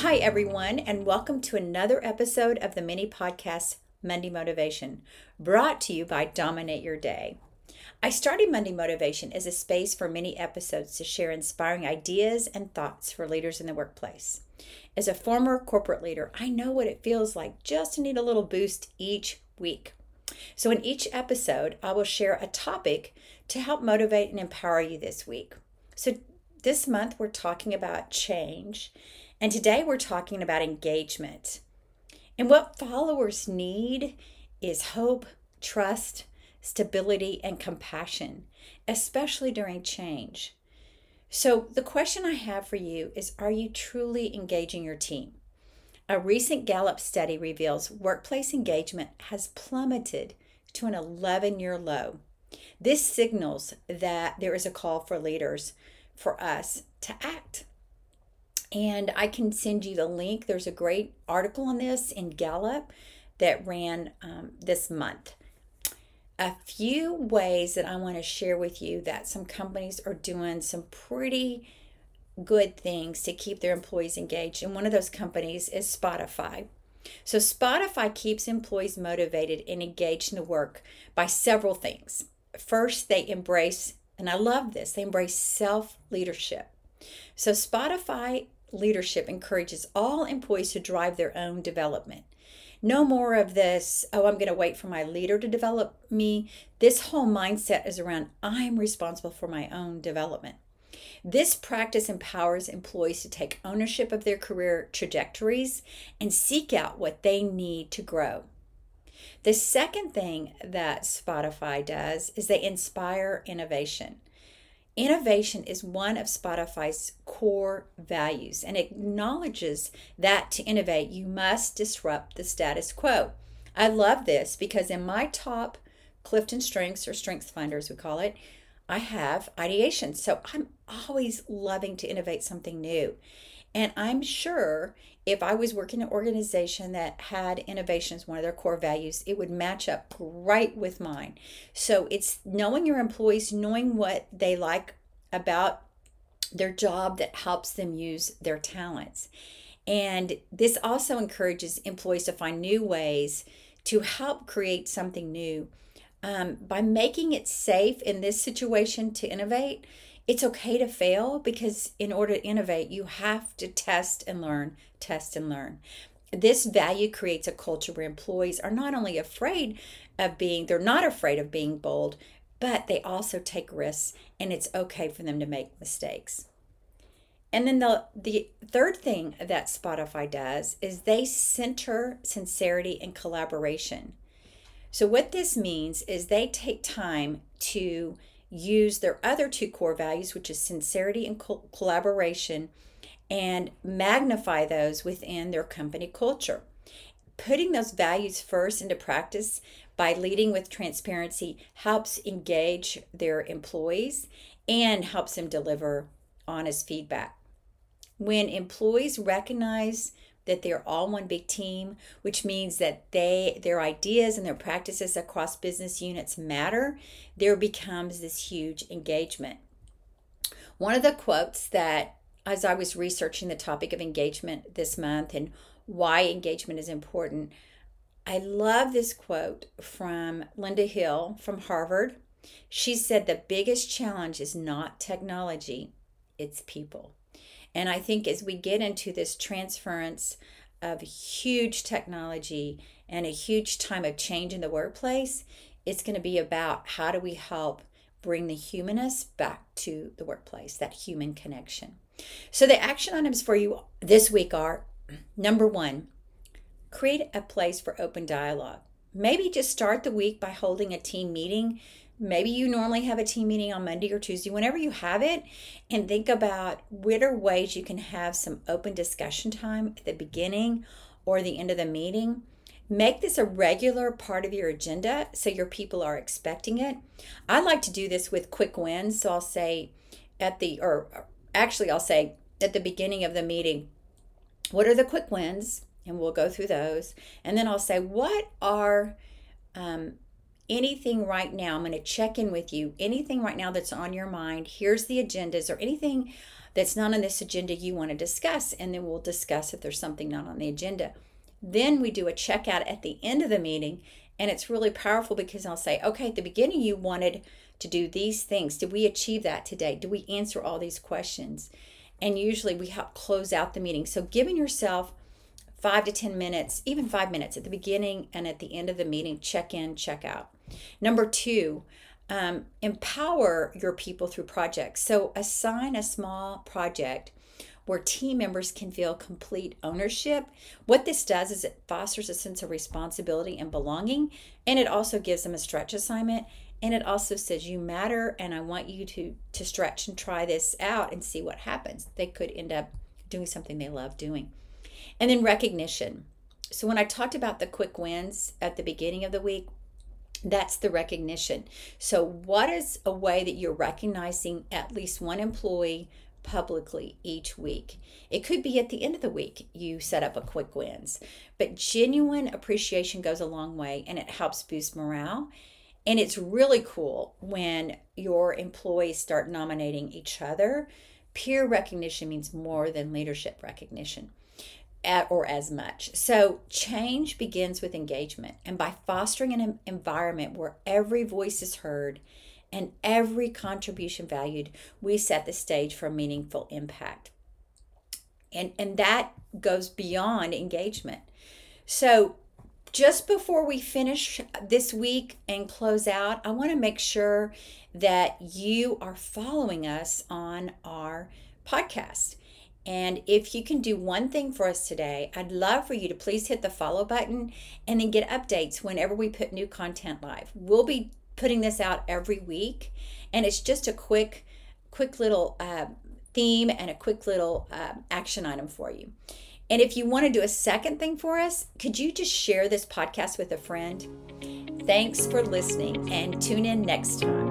Hi, everyone, and welcome to another episode of the mini podcast Monday Motivation, brought to you by Dominate Your Day. I started Monday Motivation as a space for many episodes to share inspiring ideas and thoughts for leaders in the workplace. As a former corporate leader, I know what it feels like just to need a little boost each week. So in each episode, I will share a topic to help motivate and empower you this week. So this month, we're talking about change. And today we're talking about engagement. And what followers need is hope, trust, stability, and compassion, especially during change. So the question I have for you is, are you truly engaging your team? A recent Gallup study reveals workplace engagement has plummeted to an 11-year low. This signals that there is a call for leaders, for us to act. And I can send you the link. There's a great article on this in Gallup that ran this month. A few ways that I want to share with you that some companies are doing some pretty good things to keep their employees engaged. And one of those companies is Spotify. So Spotify keeps employees motivated and engaged in the work by several things. First, they embrace, and I love this, they embrace self-leadership. So Spotify leadership encourages all employees to drive their own development. No more of this, oh, I'm going to wait for my leader to develop me. This whole mindset is around, I'm responsible for my own development. This practice empowers employees to take ownership of their career trajectories and seek out what they need to grow. The second thing that Spotify does is they inspire innovation. Innovation is one of Spotify's core values and acknowledges that to innovate, you must disrupt the status quo. I love this because in my top Clifton Strengths, or Strengths Finders we call it, I have ideation. So I'm always loving to innovate something new. And I'm sure if I was working in an organization that had innovation as one of their core values, it would match up right with mine. So it's knowing your employees, knowing what they like about their job that helps them use their talents. And this also encourages employees to find new ways to help create something new. By making it safe in this situation to innovate, it's okay to fail, because in order to innovate, you have to test and learn, test and learn. This value creates a culture where employees are not only they're not afraid of being bold, but they also take risks, and it's okay for them to make mistakes. And then the third thing that Spotify does is they center sincerity and collaboration. So what this means is they take time to use their other two core values, which is sincerity and collaboration, and magnify those within their company culture. Putting those values first into practice by leading with transparency helps engage their employees and helps them deliver honest feedback. When employees recognize that they're all one big team, which means that their ideas and their practices across business units matter, there becomes this huge engagement. One of the quotes that, as I was researching the topic of engagement this month and why engagement is important, I love this quote from Linda Hill from Harvard. She said, the biggest challenge is not technology, it's people. And I think as we get into this transference of huge technology and a huge time of change in the workplace, it's going to be about how do we help bring the humanist back to the workplace, that human connection. So the action items for you this week are, number one, create a place for open dialogue. Maybe just start the week by holding a team meeting. Maybe you normally have a team meeting on Monday or Tuesday, whenever you have it, and think about what are ways you can have some open discussion time at the beginning or the end of the meeting. Make this a regular part of your agenda so your people are expecting it. I like to do this with quick wins. So I'll say at the beginning of the meeting, what are the quick wins? And we'll go through those. And then I'll say, what are anything right now, I'm going to check in with you. Anything right now that's on your mind, here's the agendas, or anything that's not on this agenda you want to discuss, and then we'll discuss if there's something not on the agenda. Then we do a checkout at the end of the meeting, and it's really powerful because I'll say, okay, at the beginning you wanted to do these things. Did we achieve that today? Did we answer all these questions? And usually we help close out the meeting. So giving yourself 5 to 10 minutes, even 5 minutes at the beginning and at the end of the meeting, check in, check out. Number 2, empower your people through projects. So assign a small project where team members can feel complete ownership. What this does is it fosters a sense of responsibility and belonging, and it also gives them a stretch assignment, and it also says you matter, and I want you to stretch and try this out and see what happens. They could end up doing something they love doing. And then recognition. So when I talked about the quick wins at the beginning of the week, that's the recognition. So what is a way that you're recognizing at least one employee publicly each week? It could be at the end of the week you set up a quick wins, but genuine appreciation goes a long way, and it helps boost morale. And it's really cool when your employees start nominating each other. Peer recognition means more than leadership recognition, or as much. So change begins with engagement, and by fostering an environment where every voice is heard and every contribution valued, we set the stage for meaningful impact. And that goes beyond engagement. So just before we finish this week and close out, I want to make sure that you are following us on our podcast. And if you can do one thing for us today, I'd love for you to please hit the follow button and then get updates whenever we put new content live. We'll be putting this out every week, and it's just a quick little theme and a quick little action item for you. And if you want to do a second thing for us, could you just share this podcast with a friend? Thanks for listening, and tune in next time.